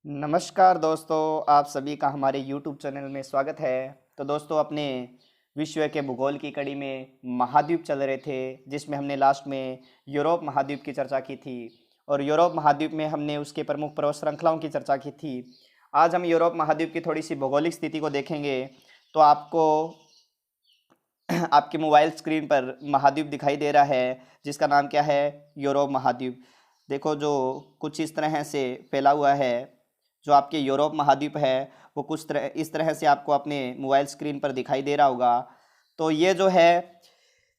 नमस्कार दोस्तों, आप सभी का हमारे YouTube चैनल में स्वागत है। तो दोस्तों, अपने विश्व के भूगोल की कड़ी में महाद्वीप चल रहे थे, जिसमें हमने लास्ट में यूरोप महाद्वीप की चर्चा की थी और यूरोप महाद्वीप में हमने उसके प्रमुख पर्वत श्रृंखलाओं की चर्चा की थी। आज हम यूरोप महाद्वीप की थोड़ी सी भौगोलिक स्थिति को देखेंगे। तो आपको आपके मोबाइल स्क्रीन पर महाद्वीप दिखाई दे रहा है, जिसका नाम क्या है? यूरोप महाद्वीप। देखो, जो कुछ इस तरह से फैला हुआ है, जो आपके यूरोप महाद्वीप है वो कुछ तरह इस तरह से आपको अपने मोबाइल स्क्रीन पर दिखाई दे रहा होगा। तो ये जो है,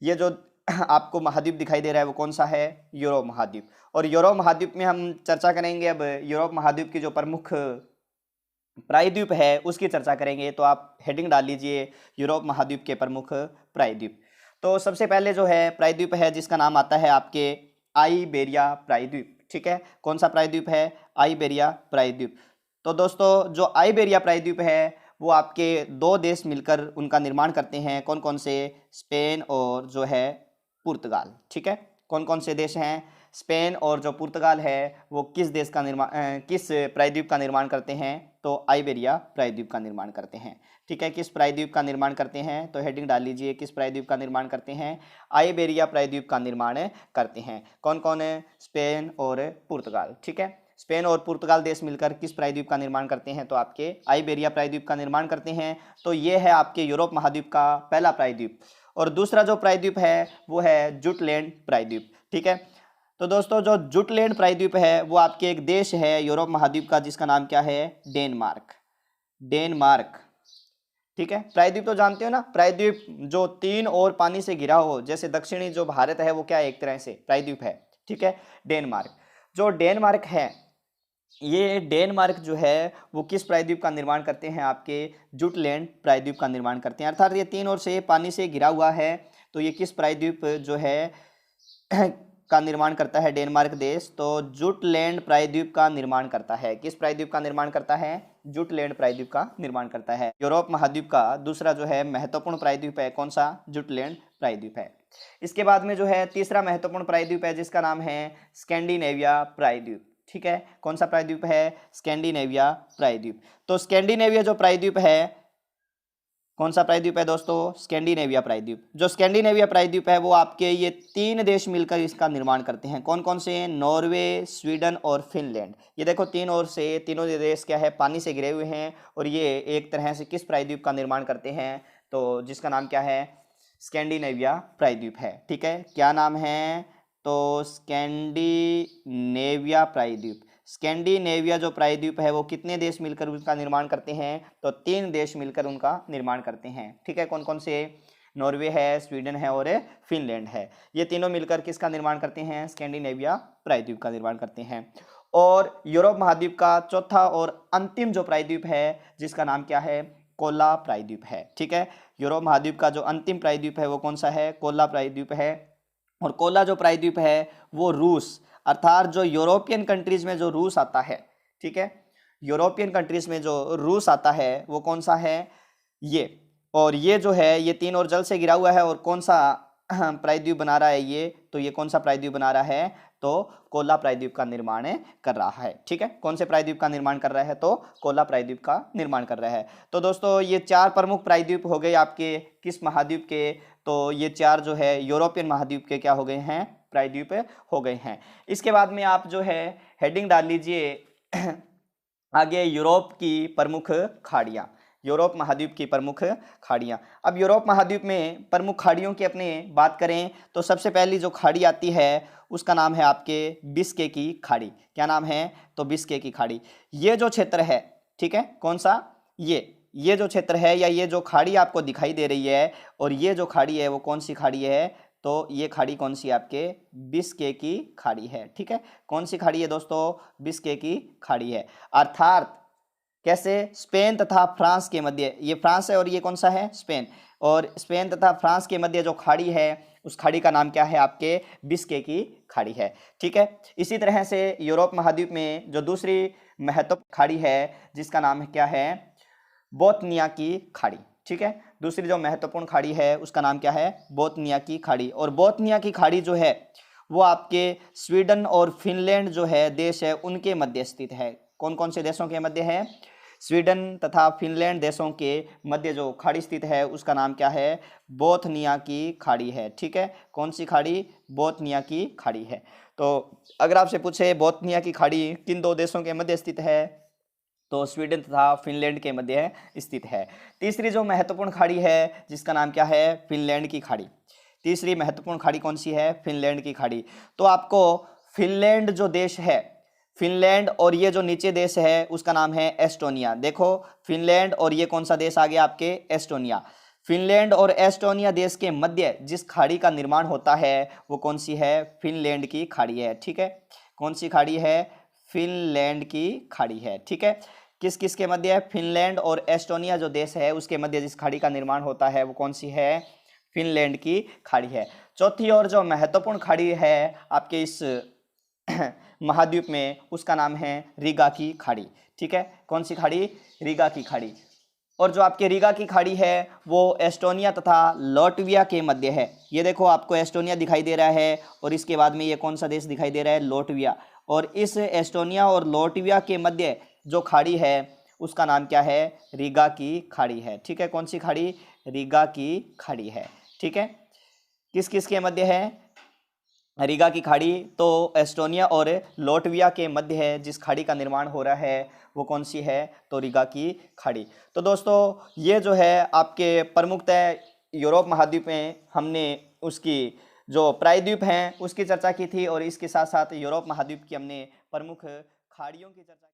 ये जो आपको महाद्वीप दिखाई दे रहा है वो कौन सा है? यूरोप महाद्वीप। और यूरोप महाद्वीप में हम चर्चा करेंगे। अब यूरोप महाद्वीप की जो प्रमुख प्रायद्वीप है उसकी चर्चा करेंगे। तो आप हेडिंग डाल लीजिए, यूरोप महाद्वीप के प्रमुख प्रायद्वीप। तो सबसे पहले जो है प्रायद्वीप है, जिसका नाम आता है आपके आइबेरिया प्रायद्वीप। ठीक है, कौन सा प्रायद्वीप है? आइबेरिया प्रायद्वीप। तो दोस्तों, जो आइबेरिया प्रायद्वीप है वो आपके दो देश मिलकर उनका निर्माण करते हैं। कौन कौन से? स्पेन और जो है पुर्तगाल। ठीक है, कौन कौन से देश हैं? स्पेन और जो पुर्तगाल है वो किस देश का निर्माण किस प्रायद्वीप का निर्माण करते हैं? तो आइबेरिया प्रायद्वीप का निर्माण करते हैं। ठीक है, किस प्रायद्वीप का निर्माण करते हैं? तो हेडिंग डाल लीजिए, किस प्रायद्वीप का निर्माण करते हैं? आइबेरिया प्रायद्वीप का निर्माण करते हैं। कौन कौन है? स्पेन और पुर्तगाल। ठीक है, स्पेन और पुर्तगाल देश मिलकर किस प्रायद्वीप का निर्माण करते हैं? तो आपके आइबेरिया प्रायद्वीप का निर्माण करते हैं। तो ये है आपके यूरोप महाद्वीप का पहला प्रायद्वीप। और दूसरा जो प्रायद्वीप है वो है जुटलैंड प्रायद्वीप। ठीक है, तो दोस्तों, जो जुटलैंड प्रायद्वीप है वो आपके एक देश है यूरोप महाद्वीप का, जिसका नाम क्या है? डेनमार्क। डेनमार्क। ठीक है, प्रायद्वीप तो जानते हो ना, प्रायद्वीप जो तीन और पानी से घिरा हो, जैसे दक्षिणी जो भारत है वो क्या है? एक तरह से प्रायद्वीप है। ठीक है, डेनमार्क। जो डेनमार्क है, ये डेनमार्क जो है वो किस प्रायद्वीप का निर्माण करते हैं? आपके जुटलैंड प्रायद्वीप का निर्माण करते हैं। अर्थात ये तीन ओर से पानी से घिरा हुआ है। तो ये किस प्रायद्वीप जो है का निर्माण करता है? डेनमार्क देश। तो जुटलैंड प्रायद्वीप का निर्माण करता है। किस प्रायद्वीप का निर्माण करता है? जुटलैंड प्रायद्वीप का निर्माण करता है। यूरोप महाद्वीप का दूसरा जो है महत्वपूर्ण प्रायद्वीप है, कौन सा? जुटलैंड प्रायद्वीप है। इसके बाद में जो है तीसरा महत्वपूर्ण प्रायद्वीप है, जिसका नाम है स्कैंडिनेविया प्रायद्वीप। ठीक है, कौन सा प्रायद्वीप है? स्कैंडिनेविया प्रायद्वीप। तो स्कैंडिनेविया जो प्रायद्वीप है, कौन सा प्रायद्वीप है दोस्तों? स्कैंडिनेविया प्रायद्वीप। जो स्कैंडिनेविया प्रायद्वीप है वो आपके ये तीन देश मिलकर इसका निर्माण करते हैं। कौन कौन से? नॉर्वे, स्वीडन और फिनलैंड। ये देखो, तीन ओर से तीनों देश क्या है? पानी से घिरे हुए हैं। और ये एक तरह से किस प्रायद्वीप का निर्माण करते हैं? तो जिसका नाम क्या है? स्कैंडिनेविया प्रायद्वीप है। ठीक है, क्या नाम है? तो स्कैंडिनेविया प्रायद्वीप। स्कैंडिनेविया जो प्रायद्वीप है वो कितने देश मिलकर उसका निर्माण करते हैं? तो तीन देश मिलकर उनका निर्माण करते हैं। ठीक है, कौन कौन से? नॉर्वे है, स्वीडन है और फिनलैंड है। ये तीनों मिलकर किसका निर्माण करते हैं? स्कैंडिनेविया प्रायद्वीप का निर्माण करते हैं। और यूरोप महाद्वीप का चौथा और अंतिम जो प्रायद्वीप है, जिसका नाम क्या है? कोला प्रायद्वीप है। ठीक है, यूरोप महाद्वीप का जो अंतिम प्रायद्वीप है वो कौन सा है? कोला प्रायद्वीप है। और कोला जो प्रायद्वीप है वो रूस, अर्थात जो यूरोपियन कंट्रीज में जो रूस आता है, ठीक है, यूरोपियन कंट्रीज में जो रूस आता है वो कौन सा है? ये। और ये जो है ये तीन और जल से घिरा हुआ है। और कौन सा प्रायद्वीप बना रहा है ये? तो ये कौन सा प्रायद्वीप बना रहा है? तो कोला प्रायद्वीप का निर्माण कर रहा है। ठीक है, कौन से प्रायद्वीप का निर्माण कर रहा है? तो कोला प्रायद्वीप का निर्माण कर रहा है। तो दोस्तों, ये चार प्रमुख प्रायद्वीप हो गए आपके किस महाद्वीप के? तो ये चार जो है यूरोपियन महाद्वीप के क्या हो गए हैं? प्रायद्वीप हो गए हैं। इसके बाद में आप जो है हेडिंग डाल लीजिए आगे, यूरोप की प्रमुख खाड़ियाँ। यूरोप महाद्वीप की प्रमुख खाड़ियाँ। अब यूरोप महाद्वीप में प्रमुख खाड़ियों की अपने बात करें तो सबसे पहली जो खाड़ी आती है उसका नाम है आपके बिस्के की खाड़ी। क्या नाम है? तो बिस्के की खाड़ी। ये जो क्षेत्र है, ठीक है, कौन सा? ये जो क्षेत्र है या ये जो खाड़ी आपको दिखाई दे रही है, और ये जो खाड़ी है वो कौन सी खाड़ी है? तो ये खाड़ी कौन सी? आपके बिस्के की खाड़ी है। ठीक है, कौन सी खाड़ी है दोस्तों? बिस्के की खाड़ी है। अर्थात कैसे? स्पेन तथा फ्रांस के मध्य, ये फ्रांस है और ये कौन सा है? स्पेन। और स्पेन तथा फ्रांस के मध्य जो खाड़ी है उस खाड़ी का नाम क्या है? आपके बिस्के की खाड़ी है। ठीक है, इसी तरह से यूरोप महाद्वीप में जो दूसरी महत्वपूर्ण खाड़ी है जिसका नाम है क्या है? बोथनिया की खाड़ी। ठीक है, दूसरी जो महत्वपूर्ण खाड़ी है उसका नाम क्या है? बोथनिया की खाड़ी। और बोथनिया की खाड़ी जो है वो आपके स्वीडन और फिनलैंड जो है देश है उनके मध्य स्थित है। कौन कौन से देशों के मध्य है? स्वीडन तथा फिनलैंड देशों के मध्य जो खाड़ी स्थित है उसका नाम क्या है? बोथनिया की खाड़ी है। ठीक है, कौन सी खाड़ी? बोथनिया की खाड़ी है। तो अगर आपसे पूछे बोथनिया की खाड़ी किन दो देशों के मध्य स्थित है, तो स्वीडन तथा फिनलैंड के मध्य स्थित है। तीसरी जो महत्वपूर्ण खाड़ी है जिसका नाम क्या है? फिनलैंड की खाड़ी। तीसरी महत्वपूर्ण खाड़ी कौन सी है? फिनलैंड की खाड़ी। तो आपको फिनलैंड जो देश है, फिनलैंड और ये जो नीचे देश है उसका नाम है एस्टोनिया। देखो फिनलैंड और ये कौन सा देश आ गया आपके? एस्टोनिया। फिनलैंड और एस्टोनिया देश के मध्य जिस खाड़ी का निर्माण होता है वो कौन सी है? फिनलैंड की खाड़ी है। ठीक है, कौन सी खाड़ी है? फिनलैंड की खाड़ी है। ठीक है, किस किस के मध्य? फिनलैंड और एस्टोनिया जो देश है उसके मध्य जिस खाड़ी का निर्माण होता है वो कौन सी है? फिनलैंड की खाड़ी है। चौथी और जो महत्वपूर्ण खाड़ी है आपके इस महाद्वीप में उसका नाम है रीगा की खाड़ी। ठीक है, कौन सी खाड़ी? रीगा की खाड़ी। और जो आपके रीगा की खाड़ी है वो एस्टोनिया तथा लाटविया के मध्य है। ये देखो आपको एस्टोनिया दिखाई दे रहा है और इसके बाद में ये कौन सा देश दिखाई दे रहा है? लाटविया। और इस एस्टोनिया और लाटविया के मध्य जो खाड़ी है उसका नाम क्या है? रीगा की खाड़ी है। ठीक है, कौन सी खाड़ी? रीगा की खाड़ी है। ठीक है, किस किस के मध्य है रीगा की खाड़ी? तो एस्टोनिया और लाटविया के मध्य है जिस खाड़ी का निर्माण हो रहा है वो कौन सी है? तो रीगा की खाड़ी। तो दोस्तों ये जो है आपके प्रमुखतः यूरोप महाद्वीप में हमने उसकी जो प्रायद्वीप हैं उसकी चर्चा की थी और इसके साथ साथ यूरोप महाद्वीप की हमने प्रमुख खाड़ियों की चर्चा